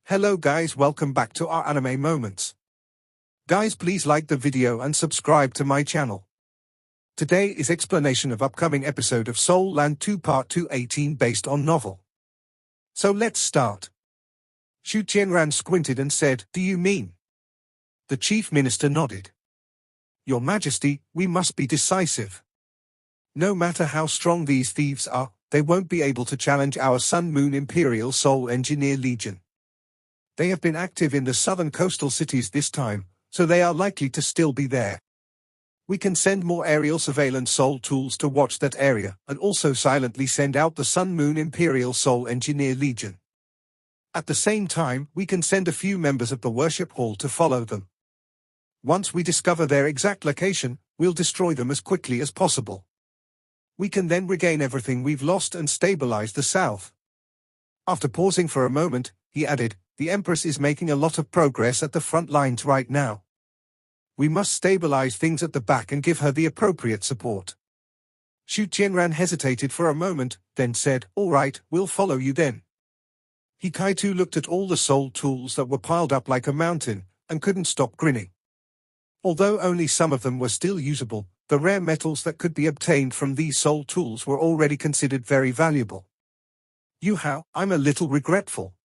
Hello guys, welcome back to our anime moments. Guys, please like the video and subscribe to my channel. Today is explanation of upcoming episode of Soul Land 2 Part 218 based on novel. So let's start. Shu Tianran squinted and said, "Do you mean?" The chief minister nodded. "Your Majesty, we must be decisive. No matter how strong these thieves are, they won't be able to challenge our Sun Moon Imperial Soul Engineer Legion. They have been active in the southern coastal cities this time, so they are likely to still be there. We can send more aerial surveillance soul tools to watch that area, and also silently send out the Sun Moon Imperial Soul Engineer Legion. At the same time, we can send a few members of the worship hall to follow them. Once we discover their exact location, we'll destroy them as quickly as possible. We can then regain everything we've lost and stabilize the south." After pausing for a moment, he added, "The Empress is making a lot of progress at the front lines right now. We must stabilize things at the back and give her the appropriate support." Shu Tianran hesitated for a moment, then said, "All right, we'll follow you then." Hikaitu looked at all the soul tools that were piled up like a mountain, and couldn't stop grinning. Although only some of them were still usable, the rare metals that could be obtained from these soul tools were already considered very valuable. "Yu Hao, I'm a little regretful.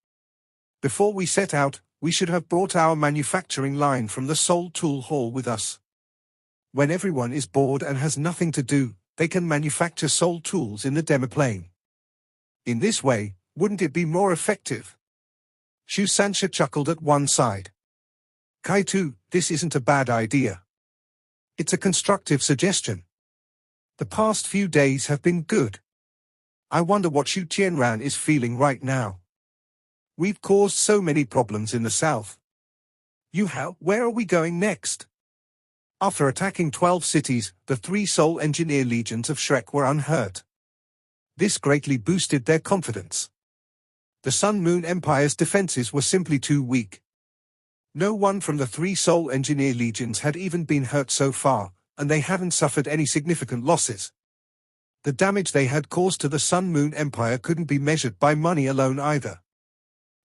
Before we set out, we should have brought our manufacturing line from the Soul Tool Hall with us. When everyone is bored and has nothing to do, they can manufacture soul tools in the demiplane. In this way, wouldn't it be more effective?" Shu Sansha chuckled at one side. "Kaitu, this isn't a bad idea. It's a constructive suggestion. The past few days have been good. I wonder what Shu Tianran is feeling right now. We've caused so many problems in the south. Yu Hao, where are we going next?" After attacking 12 cities, the 3 Soul Engineer Legions of Shrek were unhurt. This greatly boosted their confidence. The Sun Moon Empire's defenses were simply too weak. No one from the 3 Soul Engineer Legions had even been hurt so far, and they hadn't suffered any significant losses. The damage they had caused to the Sun Moon Empire couldn't be measured by money alone either.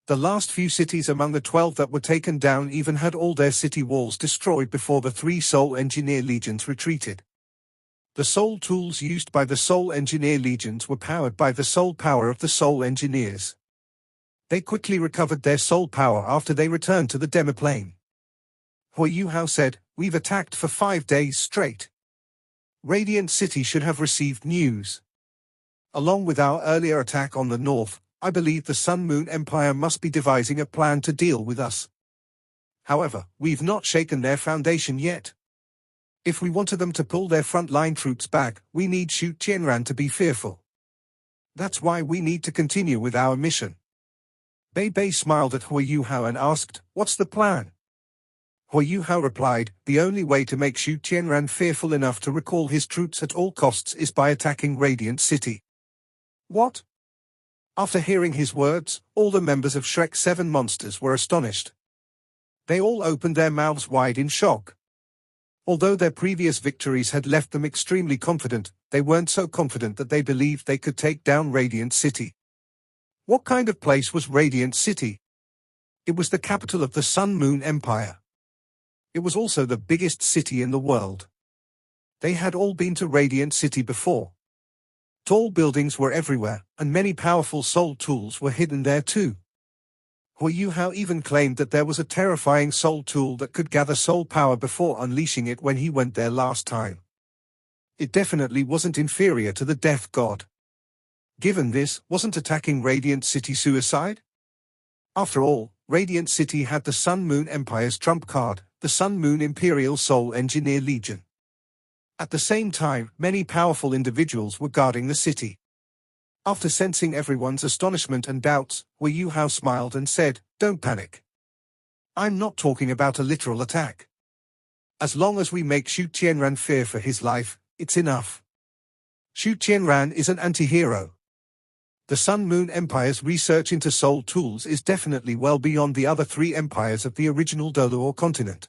The last few cities among the 12 that were taken down even had all their city walls destroyed before the 3 Soul Engineer Legions retreated. The soul tools used by the Soul Engineer Legions were powered by the soul power of the Soul Engineers. They quickly recovered their soul power after they returned to the demiplane. Hui Yu Hao said, "We've attacked for 5 days straight. Radiant City should have received news. Along with our earlier attack on the north, I believe the Sun Moon Empire must be devising a plan to deal with us. However, we've not shaken their foundation yet. If we wanted them to pull their front-line troops back, we need Shu Tianran to be fearful. That's why we need to continue with our mission." Bei Bei smiled at Hui Yu Hao and asked, "What's the plan?" Hui Yu Hao replied, "The only way to make Shu Tianran fearful enough to recall his troops at all costs is by attacking Radiant City." "What?" After hearing his words, all the members of Shrek's 7 monsters were astonished. They all opened their mouths wide in shock. Although their previous victories had left them extremely confident, they weren't so confident that they believed they could take down Radiant City. What kind of place was Radiant City? It was the capital of the Sun Moon Empire. It was also the biggest city in the world. They had all been to Radiant City before. Tall buildings were everywhere, and many powerful soul tools were hidden there too. Hui Yu Hao even claimed that there was a terrifying soul tool that could gather soul power before unleashing it when he went there last time. It definitely wasn't inferior to the Death God. Given this, wasn't attacking Radiant City suicide? After all, Radiant City had the Sun Moon Empire's trump card, the Sun Moon Imperial Soul Engineer Legion. At the same time, many powerful individuals were guarding the city. After sensing everyone's astonishment and doubts, Hui Yu Hao smiled and said, "Don't panic. I'm not talking about a literal attack. As long as we make Shu Tianran fear for his life, it's enough. Shu Tianran is an anti-hero. The Sun Moon Empire's research into soul tools is definitely well beyond the other 3 empires of the original Doluo continent.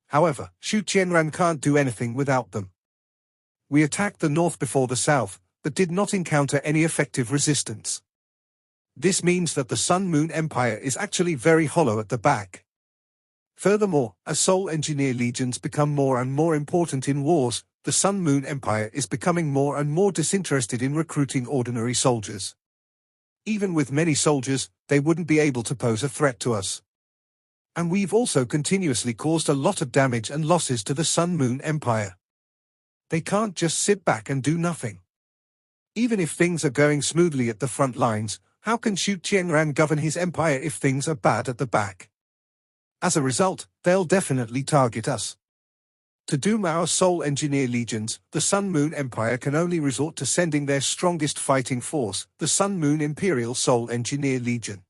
However, Shu Tianran can't do anything without them. We attacked the north before the south, but did not encounter any effective resistance. This means that the Sun-Moon Empire is actually very hollow at the back. Furthermore, as Soul Engineer legions become more and more important in wars, the Sun-Moon Empire is becoming more and more disinterested in recruiting ordinary soldiers. Even with many soldiers, they wouldn't be able to pose a threat to us. And we've also continuously caused a lot of damage and losses to the Sun-Moon Empire. They can't just sit back and do nothing. Even if things are going smoothly at the front lines, how can Xu Qianran govern his empire if things are bad at the back? As a result, they'll definitely target us. To doom our Soul Engineer legions, the Sun-Moon Empire can only resort to sending their strongest fighting force, the Sun-Moon Imperial Soul Engineer Legion.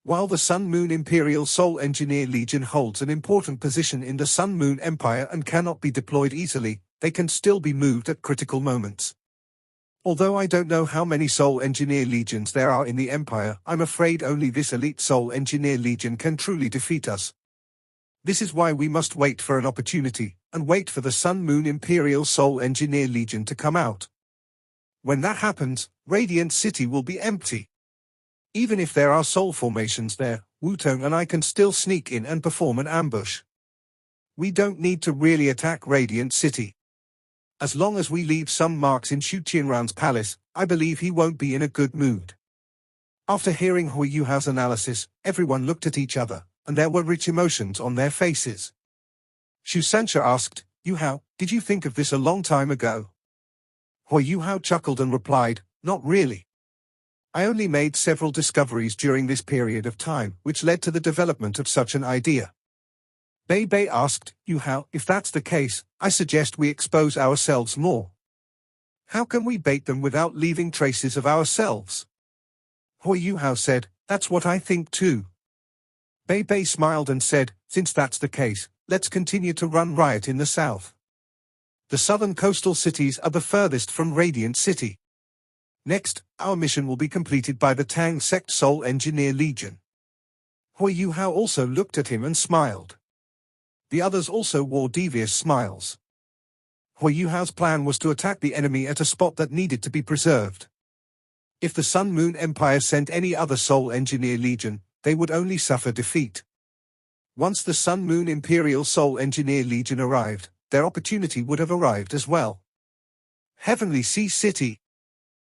While the Sun-Moon Imperial Soul Engineer Legion holds an important position in the Sun-Moon Empire and cannot be deployed easily, they can still be moved at critical moments. Although I don't know how many Soul Engineer Legions there are in the Empire, I'm afraid only this elite Soul Engineer Legion can truly defeat us. This is why we must wait for an opportunity, and wait for the Sun-Moon Imperial Soul Engineer Legion to come out. When that happens, Radiant City will be empty. Even if there are soul formations there, Wutong and I can still sneak in and perform an ambush. We don't need to really attack Radiant City. As long as we leave some marks in Xu Qianran's palace, I believe he won't be in a good mood. After hearing Hui Yuhao's analysis, everyone looked at each other, and there were rich emotions on their faces. Xu Sancha asked, "Yuhao, did you think of this a long time ago?" Hui Yuhao chuckled and replied, "Not really. I only made several discoveries during this period of time, which led to the development of such an idea." Bei Bei asked, "Yuhao, if that's the case, I suggest we expose ourselves more. How can we bait them without leaving traces of ourselves?" Hui Yuhao said, "That's what I think too." Bei Bei smiled and said, "Since that's the case, let's continue to run riot in the south. The southern coastal cities are the furthest from Radiant City. Next, our mission will be completed by the Tang Sect Soul Engineer Legion." Hui Yuhao also looked at him and smiled. The others also wore devious smiles. Hui Yuhao's plan was to attack the enemy at a spot that needed to be preserved. If the Sun-Moon Empire sent any other Soul Engineer Legion, they would only suffer defeat. Once the Sun-Moon Imperial Soul Engineer Legion arrived, their opportunity would have arrived as well. Heavenly Sea City.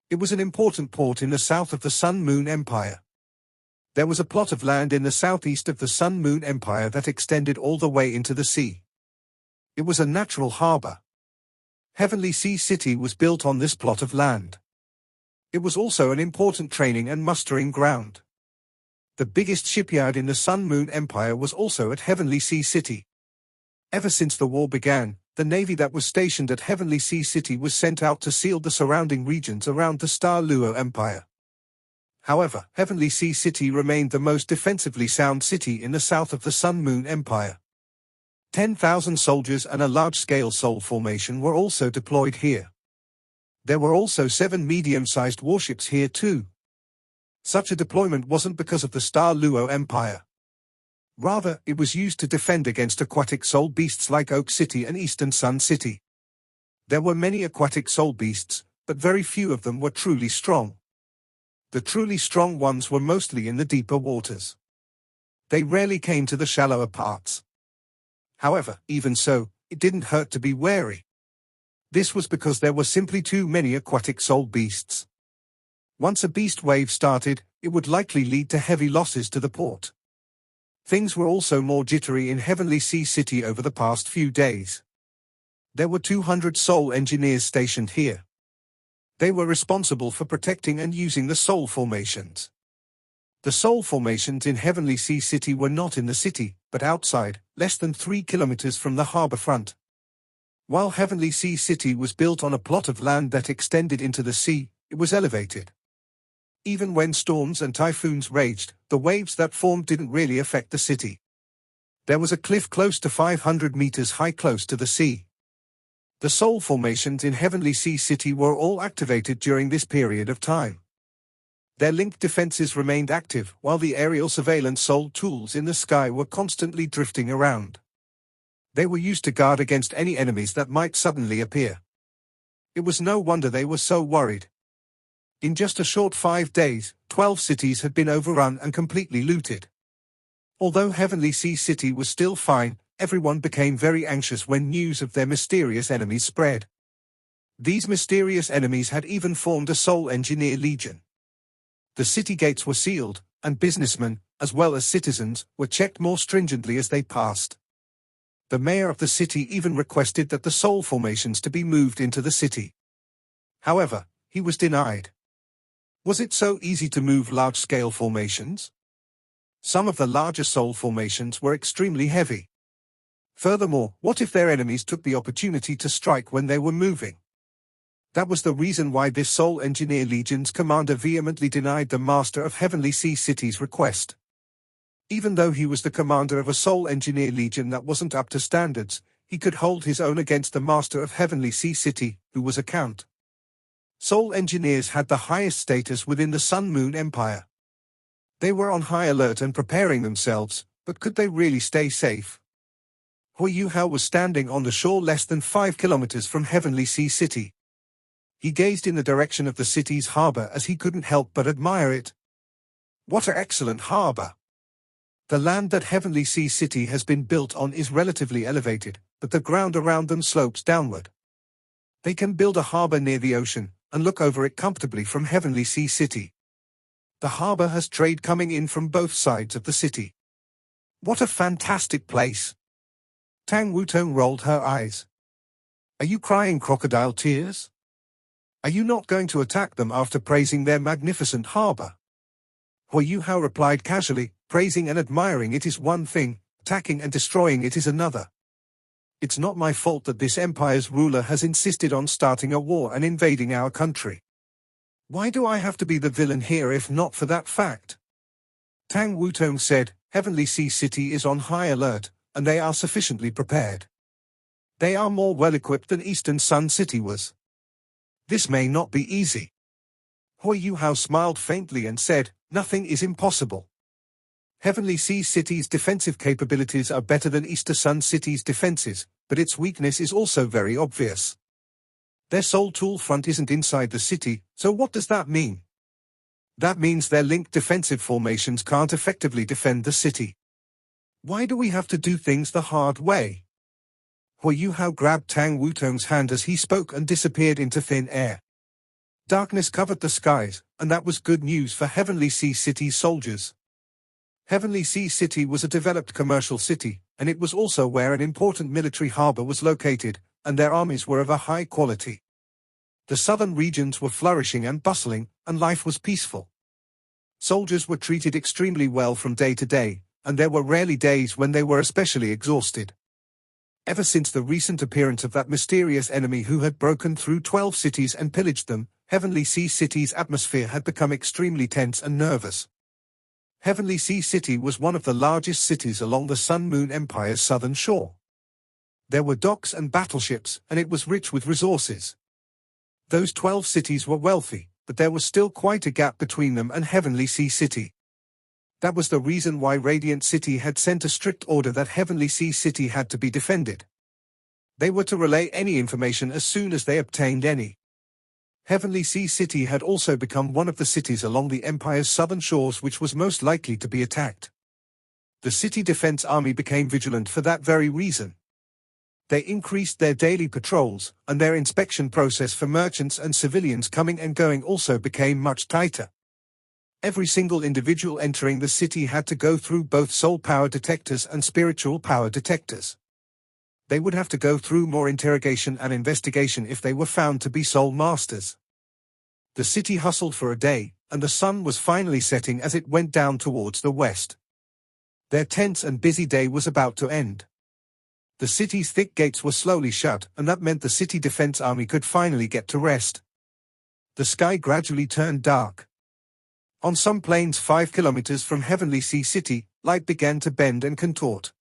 It was an important port in the south of the Sun-Moon Empire. There was a plot of land in the southeast of the Sun-Moon Empire that extended all the way into the sea. It was a natural harbor. Heavenly Sea City was built on this plot of land. It was also an important training and mustering ground. The biggest shipyard in the Sun-Moon Empire was also at Heavenly Sea City. Ever since the war began, the navy that was stationed at Heavenly Sea City was sent out to seal the surrounding regions around the Star Luo Empire. However, Heavenly Sea City remained the most defensively sound city in the south of the Sun-Moon Empire. 10,000 soldiers and a large-scale soul formation were also deployed here. There were also 7 medium-sized warships here too. Such a deployment wasn't because of the Star Luo Empire. Rather, it was used to defend against aquatic soul beasts like Oak City and Eastern Sun City. There were many aquatic soul beasts, but very few of them were truly strong. The truly strong ones were mostly in the deeper waters. They rarely came to the shallower parts. However, even so, it didn't hurt to be wary. This was because there were simply too many aquatic soul beasts. Once a beast wave started, it would likely lead to heavy losses to the port. Things were also more jittery in Heavenly Sea City over the past few days. There were 200 soul engineers stationed here. They were responsible for protecting and using the soul formations. The soul formations in Heavenly Sea City were not in the city, but outside, less than 3 kilometers from the harbor front. While Heavenly Sea City was built on a plot of land that extended into the sea, it was elevated. Even when storms and typhoons raged, the waves that formed didn't really affect the city. There was a cliff close to 500 meters high close to the sea. The soul formations in Heavenly Sea City were all activated during this period of time. Their linked defenses remained active, while the aerial surveillance soul tools in the sky were constantly drifting around. They were used to guard against any enemies that might suddenly appear. It was no wonder they were so worried. In just a short 5 days, 12 cities had been overrun and completely looted. Although Heavenly Sea City was still fine, everyone became very anxious when news of their mysterious enemies spread. These mysterious enemies had even formed a Soul Engineer Legion. The city gates were sealed, and businessmen, as well as citizens, were checked more stringently as they passed. The mayor of the city even requested that the soul formations to be moved into the city. However, he was denied. Was it so easy to move large-scale formations? Some of the larger soul formations were extremely heavy. Furthermore, what if their enemies took the opportunity to strike when they were moving? That was the reason why this Soul Engineer Legion's commander vehemently denied the Master of Heavenly Sea City's request. Even though he was the commander of a Soul Engineer Legion that wasn't up to standards, he could hold his own against the Master of Heavenly Sea City, who was a Count. Soul Engineers had the highest status within the Sun Moon Empire. They were on high alert and preparing themselves, but could they really stay safe? Hui Yuhao was standing on the shore less than 5 kilometers from Heavenly Sea City. He gazed in the direction of the city's harbor as he couldn't help but admire it. What an excellent harbor! The land that Heavenly Sea City has been built on is relatively elevated, but the ground around them slopes downward. They can build a harbor near the ocean, and look over it comfortably from Heavenly Sea City. The harbor has trade coming in from both sides of the city. What a fantastic place! Tang Wutong rolled her eyes. Are you crying crocodile tears? Are you not going to attack them after praising their magnificent harbor? Hui Yuhao replied casually, praising and admiring it is one thing, attacking and destroying it is another. It's not my fault that this empire's ruler has insisted on starting a war and invading our country. Why do I have to be the villain here if not for that fact? Tang Wutong said, Heavenly Sea City is on high alert, and they are sufficiently prepared. They are more well-equipped than Eastern Sun City was. This may not be easy. Hui Yuhao smiled faintly and said, nothing is impossible. Heavenly Sea City's defensive capabilities are better than Eastern Sun City's defenses, but its weakness is also very obvious. Their soul tool front isn't inside the city, so what does that mean? That means their linked defensive formations can't effectively defend the city. Why do we have to do things the hard way? Hui Yuhao grabbed Tang Wutong's hand as he spoke and disappeared into thin air. Darkness covered the skies, and that was good news for Heavenly Sea City's soldiers. Heavenly Sea City was a developed commercial city, and it was also where an important military harbor was located, and their armies were of a high quality. The southern regions were flourishing and bustling, and life was peaceful. Soldiers were treated extremely well from day to day, and there were rarely days when they were especially exhausted. Ever since the recent appearance of that mysterious enemy who had broken through 12 cities and pillaged them, Heavenly Sea City's atmosphere had become extremely tense and nervous. Heavenly Sea City was one of the largest cities along the Sun Moon Empire's southern shore. There were docks and battleships, and it was rich with resources. Those 12 cities were wealthy, but there was still quite a gap between them and Heavenly Sea City. That was the reason why Radiant City had sent a strict order that Heavenly Sea City had to be defended. They were to relay any information as soon as they obtained any. Heavenly Sea City had also become one of the cities along the Empire's southern shores which was most likely to be attacked. The city defense army became vigilant for that very reason. They increased their daily patrols, and their inspection process for merchants and civilians coming and going also became much tighter. Every single individual entering the city had to go through both soul power detectors and spiritual power detectors. They would have to go through more interrogation and investigation if they were found to be soul masters. The city hustled for a day, and the sun was finally setting as it went down towards the west. Their tense and busy day was about to end. The city's thick gates were slowly shut, and that meant the city defense army could finally get to rest. The sky gradually turned dark. On some plains 5 kilometers from Heavenly Sea City, light began to bend and contort.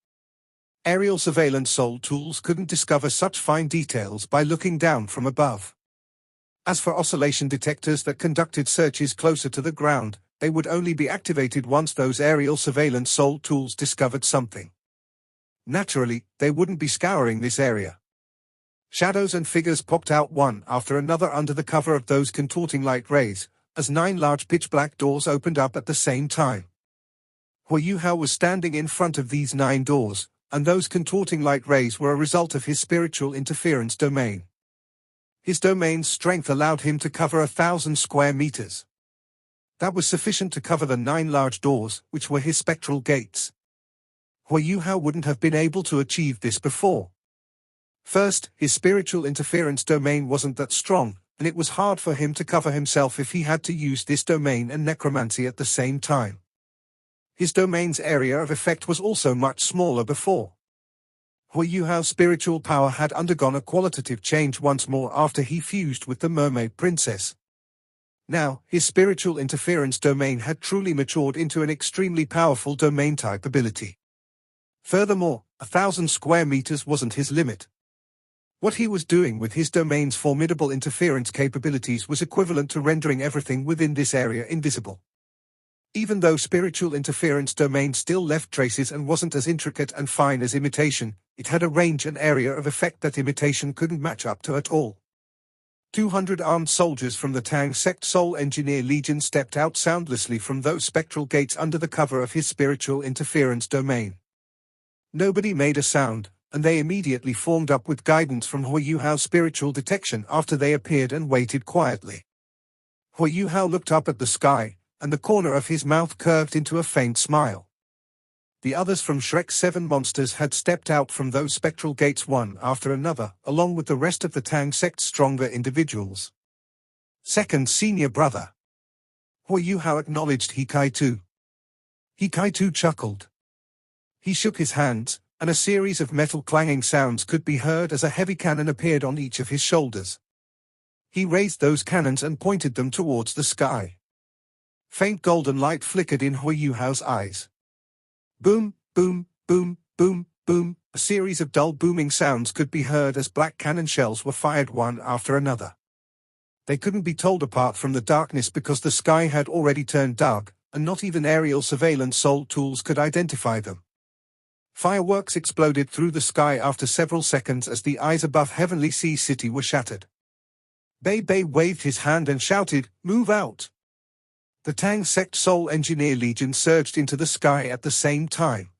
Aerial surveillance soul tools couldn't discover such fine details by looking down from above. As for oscillation detectors that conducted searches closer to the ground, they would only be activated once those aerial surveillance soul tools discovered something. Naturally, they wouldn't be scouring this area. Shadows and figures popped out one after another under the cover of those contorting light rays, as 9 large pitch-black doors opened up at the same time. Hu Yuhao was standing in front of these 9 doors, and those contorting light rays were a result of his spiritual interference domain. His domain's strength allowed him to cover 1,000 square meters. That was sufficient to cover the 9 large doors, which were his spectral gates. Hu Yuhao wouldn't have been able to achieve this before. First, his spiritual interference domain wasn't that strong, and it was hard for him to cover himself if he had to use this domain and necromancy at the same time. His domain's area of effect was also much smaller before. Hu Yuhao's spiritual power had undergone a qualitative change once more after he fused with the mermaid princess. Now, his spiritual interference domain had truly matured into an extremely powerful domain-type ability. Furthermore, 1,000 square meters wasn't his limit. What he was doing with his domain's formidable interference capabilities was equivalent to rendering everything within this area invisible. Even though spiritual interference domain still left traces and wasn't as intricate and fine as imitation, it had a range and area of effect that imitation couldn't match up to at all. 200 armed soldiers from the Tang sect Soul Engineer Legion stepped out soundlessly from those spectral gates under the cover of his spiritual interference domain. Nobody made a sound, and they immediately formed up with guidance from Hu Yuhao's spiritual detection after they appeared and waited quietly. Hu Yuhao looked up at the sky, and the corner of his mouth curved into a faint smile. The others from Shrek's 7 monsters had stepped out from those spectral gates one after another, along with the rest of the Tang sect's stronger individuals. Second senior brother. Hu Yuhao acknowledged Hikaitu. Hikaitu chuckled. He shook his hands, and a series of metal clanging sounds could be heard as a heavy cannon appeared on each of his shoulders. He raised those cannons and pointed them towards the sky. Faint golden light flickered in Hu Yuhao's eyes. Boom, boom, boom, boom, boom, a series of dull booming sounds could be heard as black cannon shells were fired one after another. They couldn't be told apart from the darkness because the sky had already turned dark, and not even aerial surveillance soul tools could identify them. Fireworks exploded through the sky after several seconds as the eyes above Heavenly Sea City were shattered. Bei Bei waved his hand and shouted, "Move out!" The Tang sect Soul Engineer Legion surged into the sky at the same time.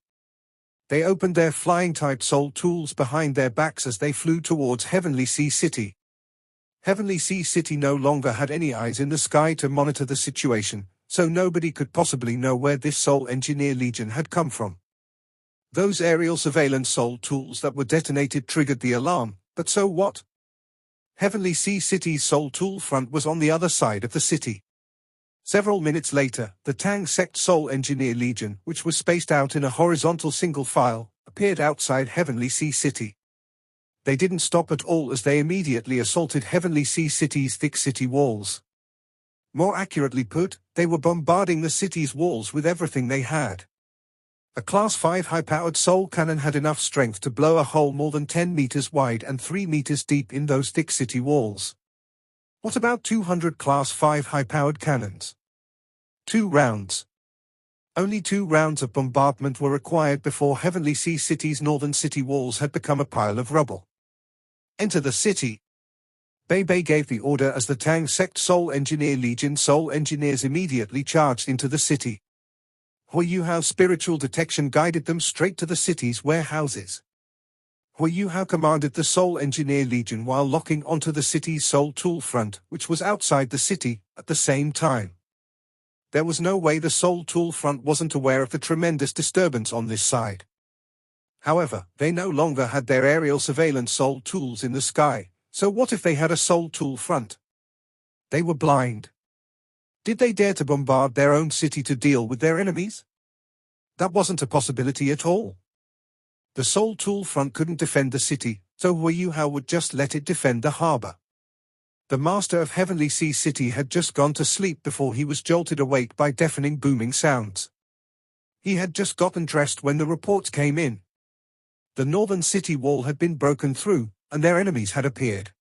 They opened their flying-type soul tools behind their backs as they flew towards Heavenly Sea City. Heavenly Sea City no longer had any eyes in the sky to monitor the situation, so nobody could possibly know where this Soul Engineer Legion had come from. Those aerial surveillance soul tools that were detonated triggered the alarm, but so what? Heavenly Sea City's soul tool front was on the other side of the city. Several minutes later, the Tang sect Soul Engineer Legion, which was spaced out in a horizontal single file, appeared outside Heavenly Sea City. They didn't stop at all as they immediately assaulted Heavenly Sea City's thick city walls. More accurately put, they were bombarding the city's walls with everything they had. A Class 5 high-powered soul cannon had enough strength to blow a hole more than 10 meters wide and 3 meters deep in those thick city walls. What about 200 Class 5 high-powered cannons? 2 rounds. Only 2 rounds of bombardment were required before Heavenly Sea City's northern city walls had become a pile of rubble. Enter the city. Bei Bei gave the order as the Tang sect Soul Engineer Legion soul engineers immediately charged into the city. Hu Yuhao's spiritual detection guided them straight to the city's warehouses. Hu Yuhao commanded the Soul Engineer Legion while locking onto the city's soul tool front, which was outside the city, at the same time. There was no way the soul tool front wasn't aware of the tremendous disturbance on this side. However, they no longer had their aerial surveillance soul tools in the sky, so what if they had a soul tool front? They were blind. Did they dare to bombard their own city to deal with their enemies? That wasn't a possibility at all. The Soul Tool front couldn't defend the city, so Hu Yuhao would just let it defend the harbor. The master of Heavenly Sea City had just gone to sleep before he was jolted awake by deafening booming sounds. He had just gotten dressed when the reports came in. The northern city wall had been broken through, and their enemies had appeared.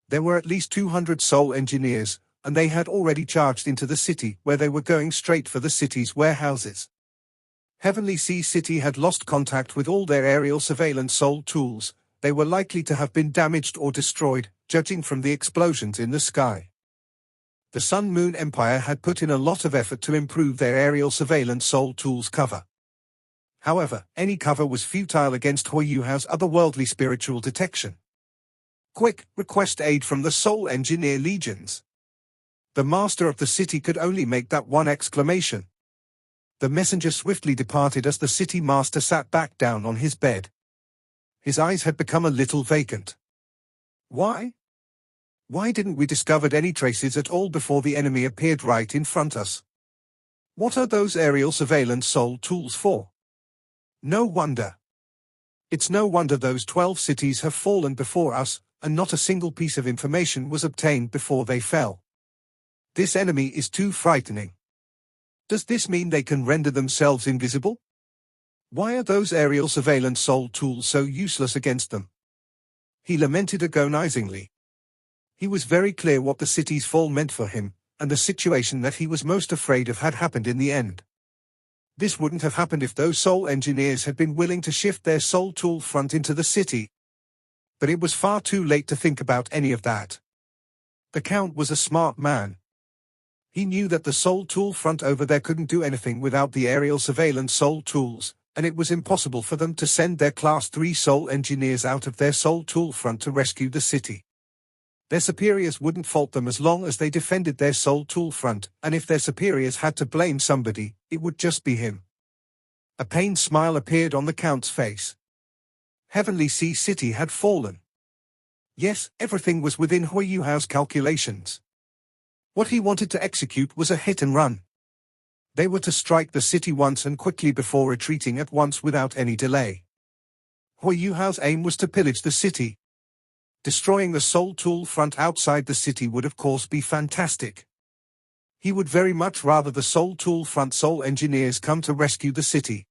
There were at least 200 soul engineers, and they had already charged into the city where they were going straight for the city's warehouses. Heavenly Sea City had lost contact with all their aerial surveillance soul tools. They were likely to have been damaged or destroyed, judging from the explosions in the sky. The Sun Moon Empire had put in a lot of effort to improve their aerial surveillance Sol Tools cover. However, any cover was futile against Huayuhao's otherworldly spiritual detection. Quick, request aid from the Soul Engineer Legions. The master of the city could only make that one exclamation. The messenger swiftly departed as the city master sat back down on his bed. His eyes had become a little vacant. Why? Why didn't we discover any traces at all before the enemy appeared right in front of us? What are those aerial surveillance Sol Tools for? No wonder. It's no wonder those 12 cities have fallen before us, and not a single piece of information was obtained before they fell. This enemy is too frightening. Does this mean they can render themselves invisible? Why are those aerial surveillance Sol Tools so useless against them? He lamented agonizingly. He was very clear what the city's fall meant for him, and the situation that he was most afraid of had happened in the end. This wouldn't have happened if those Soul Engineers had been willing to shift their Soul Tool front into the city. But it was far too late to think about any of that. The Count was a smart man. He knew that the Soul Tool front over there couldn't do anything without the aerial surveillance Soul Tools, and it was impossible for them to send their Class 3 Soul Engineers out of their Soul Tool front to rescue the city. Their superiors wouldn't fault them as long as they defended their Soul Tool front, and if their superiors had to blame somebody, it would just be him. A pained smile appeared on the Count's face. Heavenly Sea City had fallen. Yes, everything was within Huayuhao's calculations. What he wanted to execute was a hit and run. They were to strike the city once and quickly before retreating at once without any delay. Huayuhao's aim was to pillage the city. Destroying the Soul Tool front outside the city would of course be fantastic. He would very much rather the Soul Tool front Soul Engineers come to rescue the city.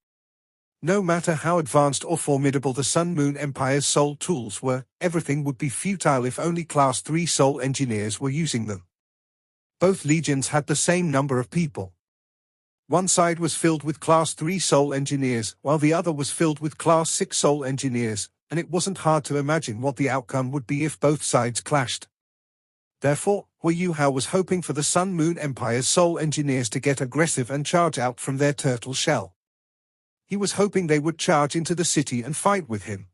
No matter how advanced or formidable the Sun Moon Empire's Soul Tools were, everything would be futile if only Class 3 Soul Engineers were using them. Both legions had the same number of people. One side was filled with Class 3 Soul Engineers, while the other was filled with Class 6 Soul Engineers, and it wasn't hard to imagine what the outcome would be if both sides clashed. Therefore, Huayuhao was hoping for the Sun Moon Empire's Soul Engineers to get aggressive and charge out from their turtle shell. He was hoping they would charge into the city and fight with him.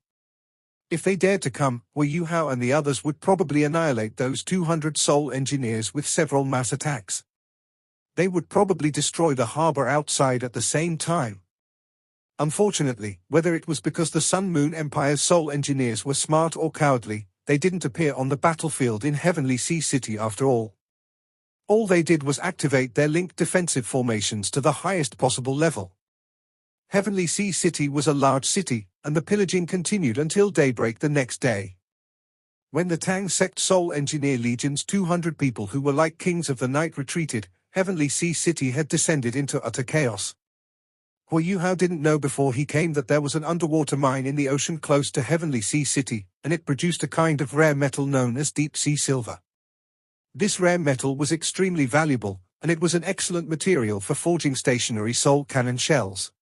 If they dared to come, Huayuhao and the others would probably annihilate those 200 Soul Engineers with several mass attacks. They would probably destroy the harbor outside at the same time. Unfortunately, whether it was because the Sun Moon Empire's Soul Engineers were smart or cowardly, they didn't appear on the battlefield in Heavenly Sea City after all. All they did was activate their linked defensive formations to the highest possible level. Heavenly Sea City was a large city, and the pillaging continued until daybreak the next day. When the Tang Sect Soul Engineer Legion's 200 people who were like kings of the night retreated, Heavenly Sea City had descended into utter chaos. Huayuhao didn't know before he came that there was an underwater mine in the ocean close to Heavenly Sea City, and it produced a kind of rare metal known as deep-sea silver. This rare metal was extremely valuable, and it was an excellent material for forging stationary soul cannon shells.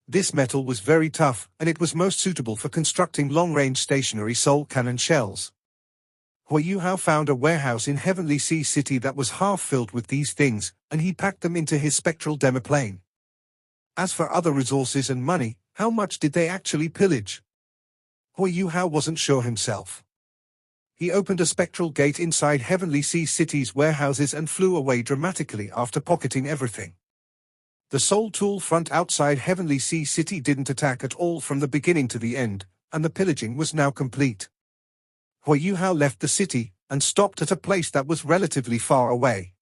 This metal was very tough, and it was most suitable for constructing long-range stationary soul cannon shells. Huayuhao found a warehouse in Heavenly Sea City that was half filled with these things, and he packed them into his spectral demoplane. As for other resources and money, how much did they actually pillage? Huayuhao wasn't sure himself. He opened a spectral gate inside Heavenly Sea City's warehouses and flew away dramatically after pocketing everything. The Soul Tool front outside Heavenly Sea City didn't attack at all from the beginning to the end, and the pillaging was now complete. Huayuhao left the city, and stopped at a place that was relatively far away.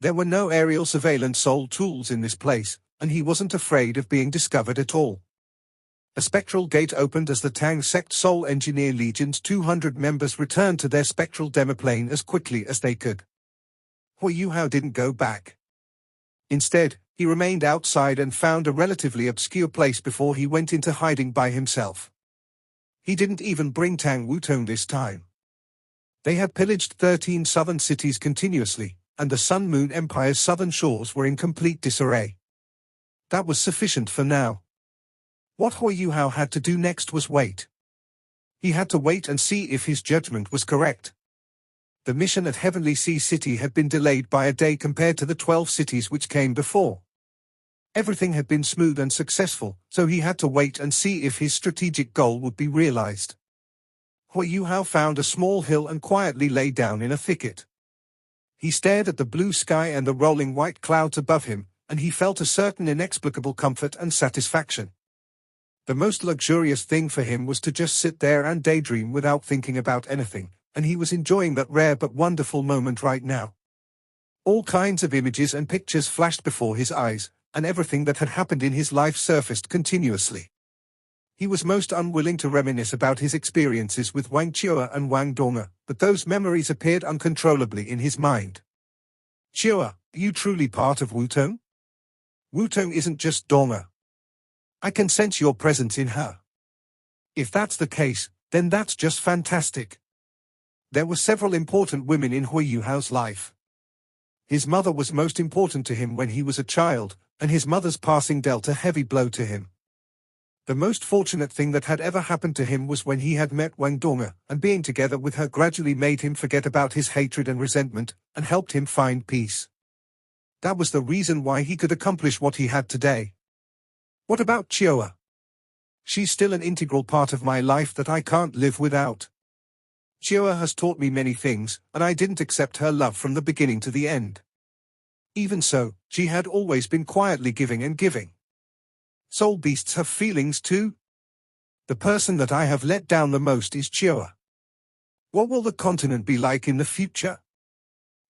There were no aerial surveillance Soul Tools in this place, and he wasn't afraid of being discovered at all. A spectral gate opened as the Tang Sect Soul Engineer Legion's 200 members returned to their spectral demoplane as quickly as they could. Huayuhao didn't go back. Instead, he remained outside and found a relatively obscure place before he went into hiding by himself. He didn't even bring Tang Wutong this time. They had pillaged 13 southern cities continuously, and the Sun Moon Empire's southern shores were in complete disarray. That was sufficient for now. What Huayuhao had to do next was wait. He had to wait and see if his judgment was correct. The mission at Heavenly Sea City had been delayed by a day compared to the 12 cities which came before. Everything had been smooth and successful, so he had to wait and see if his strategic goal would be realized. Hui Yuhao found a small hill and quietly lay down in a thicket. He stared at the blue sky and the rolling white clouds above him, and he felt a certain inexplicable comfort and satisfaction. The most luxurious thing for him was to just sit there and daydream without thinking about anything, and he was enjoying that rare but wonderful moment right now. All kinds of images and pictures flashed before his eyes, and everything that had happened in his life surfaced continuously. He was most unwilling to reminisce about his experiences with Wang Chua and Wang Donga, but those memories appeared uncontrollably in his mind. Chua, are you truly part of Wutong? Wutong isn't just Donga. I can sense your presence in her. If that's the case, then that's just fantastic. There were several important women in Hui Yuhao's life. His mother was most important to him when he was a child, and his mother's passing dealt a heavy blow to him. The most fortunate thing that had ever happened to him was when he had met Wang Donga, and being together with her gradually made him forget about his hatred and resentment, and helped him find peace. That was the reason why he could accomplish what he had today. What about Chioa? She's still an integral part of my life that I can't live without. Chioa has taught me many things, and I didn't accept her love from the beginning to the end. Even so, she had always been quietly giving and giving. Soul beasts have feelings too. The person that I have let down the most is Chioa. What will the continent be like in the future?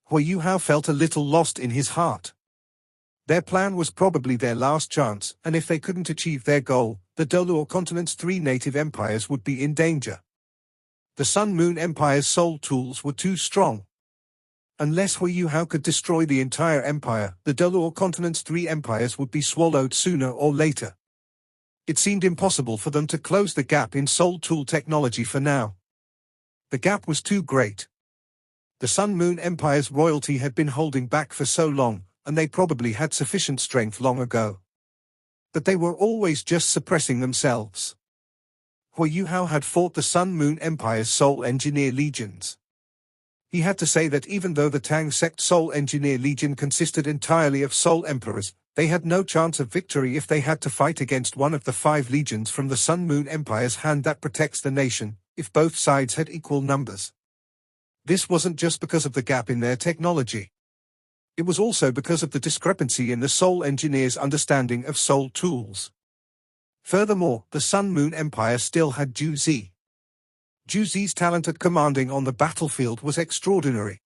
Hui Yuhao felt a little lost in his heart. Their plan was probably their last chance, and if they couldn't achieve their goal, the Doluo continent's 3 native empires would be in danger. The Sun-Moon Empire's soul tools were too strong. Unless Hui Yuhao could destroy the entire empire, the Doluo continent's 3 empires would be swallowed sooner or later. It seemed impossible for them to close the gap in soul tool technology for now. The gap was too great. The Sun-Moon Empire's royalty had been holding back for so long, and they probably had sufficient strength long ago. But they were always just suppressing themselves. Hui Yuhao had fought the Sun-Moon Empire's Soul Engineer Legions. He had to say that even though the Tang sect Soul Engineer Legion consisted entirely of Soul Emperors, they had no chance of victory if they had to fight against one of the 5 legions from the Sun-Moon Empire's hand that protects the nation, if both sides had equal numbers. This wasn't just because of the gap in their technology. It was also because of the discrepancy in the Soul Engineers' understanding of soul tools. Furthermore, the Sun-Moon Empire still had Zhu Zi. Zhu Zi's talent at commanding on the battlefield was extraordinary.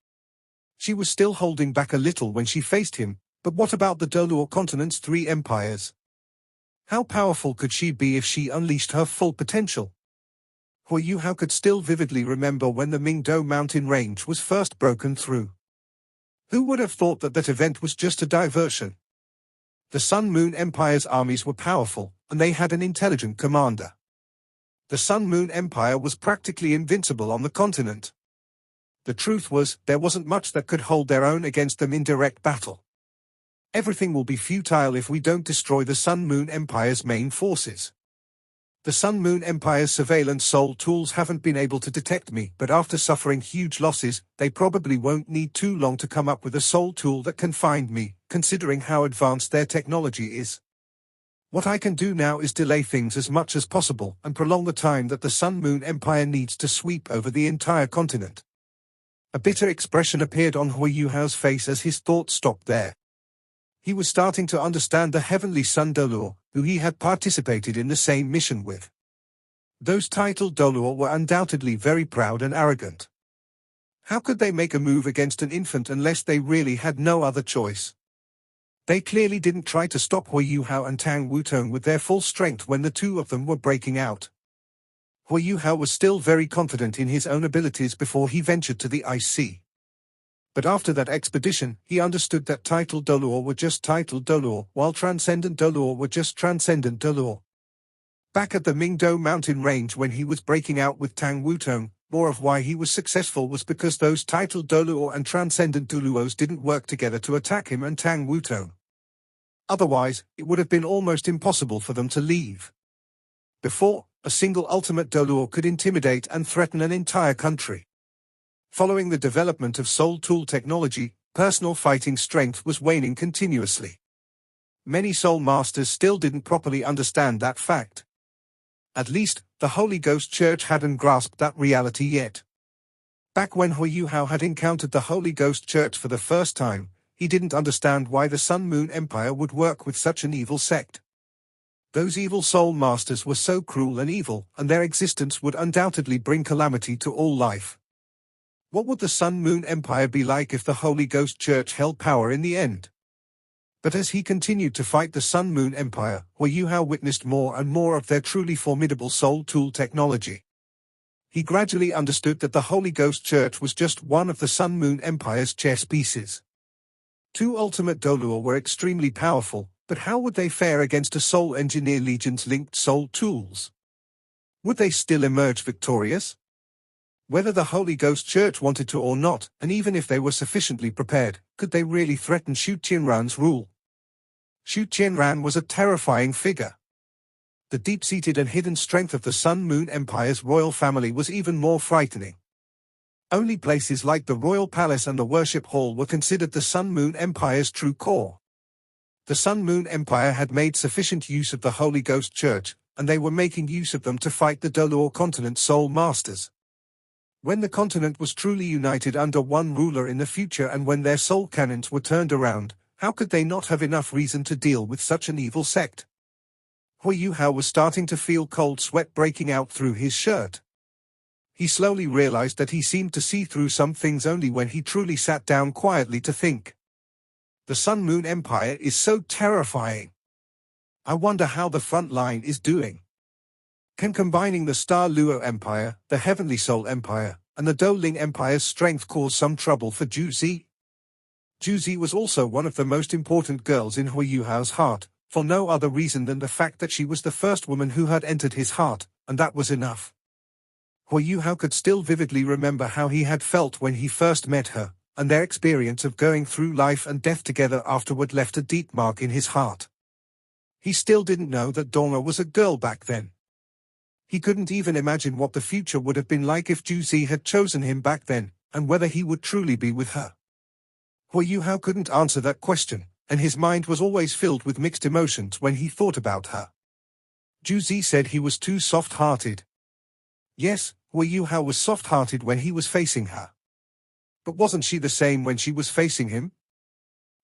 She was still holding back a little when she faced him, but what about the Doluo continent's 3 empires? How powerful could she be if she unleashed her full potential? Hui Yuhao could still vividly remember when the Mingdo mountain range was first broken through. Who would have thought that event was just a diversion? The Sun-Moon Empire's armies were powerful, and they had an intelligent commander. The Sun-Moon Empire was practically invincible on the continent. The truth was, there wasn't much that could hold their own against them in direct battle. Everything will be futile if we don't destroy the Sun-Moon Empire's main forces. The Sun-Moon Empire's surveillance soul tools haven't been able to detect me, but after suffering huge losses, they probably won't need too long to come up with a soul tool that can find me, considering how advanced their technology is. What I can do now is delay things as much as possible and prolong the time that the Sun-Moon Empire needs to sweep over the entire continent. A bitter expression appeared on Hui Yuhao's face as his thoughts stopped there. He was starting to understand the Heavenly Sun Doluo, who he had participated in the same mission with. Those titled Doluo were undoubtedly very proud and arrogant. How could they make a move against an infant unless they really had no other choice? They clearly didn't try to stop Hui Yuhao and Tang Wutong with their full strength when the 2 of them were breaking out. Hui Yuhao was still very confident in his own abilities before he ventured to the Ice Sea. But after that expedition, he understood that titled Doluo were just titled Doluo, while transcendent Doluo were just transcendent Doluo. Back at the Mingdo mountain range when he was breaking out with Tang Wutong, more of why he was successful was because those titled Doluo and transcendent Doluos didn't work together to attack him and Tang Wutong. Otherwise, it would have been almost impossible for them to leave. Before, a single ultimate Doluo could intimidate and threaten an entire country. Following the development of soul tool technology, personal fighting strength was waning continuously. Many soul masters still didn't properly understand that fact. At least, the Holy Ghost Church hadn't grasped that reality yet. Back when Hu Hao had encountered the Holy Ghost Church for the first time, he didn't understand why the Sun Moon Empire would work with such an evil sect. Those evil soul masters were so cruel and evil, and their existence would undoubtedly bring calamity to all life. What would the Sun Moon Empire be like if the Holy Ghost Church held power in the end? But as he continued to fight the Sun Moon Empire, Hu Hao witnessed more and more of their truly formidable soul tool technology. He gradually understood that the Holy Ghost Church was just one of the Sun Moon Empire's chess pieces. Two ultimate Dolua were extremely powerful, but how would they fare against a Soul Engineer Legion's linked soul tools? Would they still emerge victorious? Whether the Holy Ghost Church wanted to or not, and even if they were sufficiently prepared, could they really threaten Xu Tianran's rule? Xu Tianran was a terrifying figure. The deep-seated and hidden strength of the Sun Moon Empire's royal family was even more frightening. Only places like the Royal Palace and the Worship Hall were considered the Sun Moon Empire's true core. The Sun Moon Empire had made sufficient use of the Holy Ghost Church, and they were making use of them to fight the Dolor continent soul masters. When the continent was truly united under one ruler in the future and when their soul cannons were turned around, how could they not have enough reason to deal with such an evil sect? Hu Hao was starting to feel cold sweat breaking out through his shirt. He slowly realized that he seemed to see through some things only when he truly sat down quietly to think. The Sun Moon Empire is so terrifying. I wonder how the front line is doing. Can combining the Star Luo Empire, the Heavenly Soul Empire, and the Do Ling Empire's strength cause some trouble for Zhu Zi? Zhu Zi was also one of the most important girls in Hu Hao's heart, for no other reason than the fact that she was the first woman who had entered his heart, and that was enough. Hu Hao could still vividly remember how he had felt when he first met her, and their experience of going through life and death together afterward left a deep mark in his heart. He still didn't know that Donna was a girl back then. He couldn't even imagine what the future would have been like if Zhu Zi had chosen him back then, and whether he would truly be with her. Hu Hao couldn't answer that question, and his mind was always filled with mixed emotions when he thought about her. Zhu Zi said he was too soft-hearted. Yes, Hu Hao was soft-hearted when he was facing her. But wasn't she the same when she was facing him?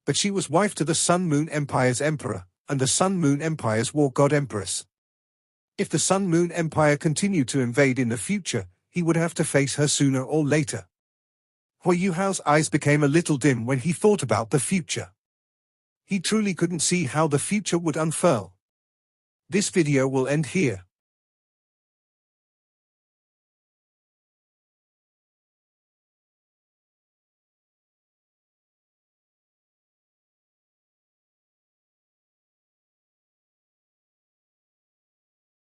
But she was wife to the Sun Moon Empire's emperor, and the Sun Moon Empire's war god empress. If the Sun Moon Empire continued to invade in the future, he would have to face her sooner or later. Hu Hao's eyes became a little dim when he thought about the future. He truly couldn't see how the future would unfurl. This video will end here.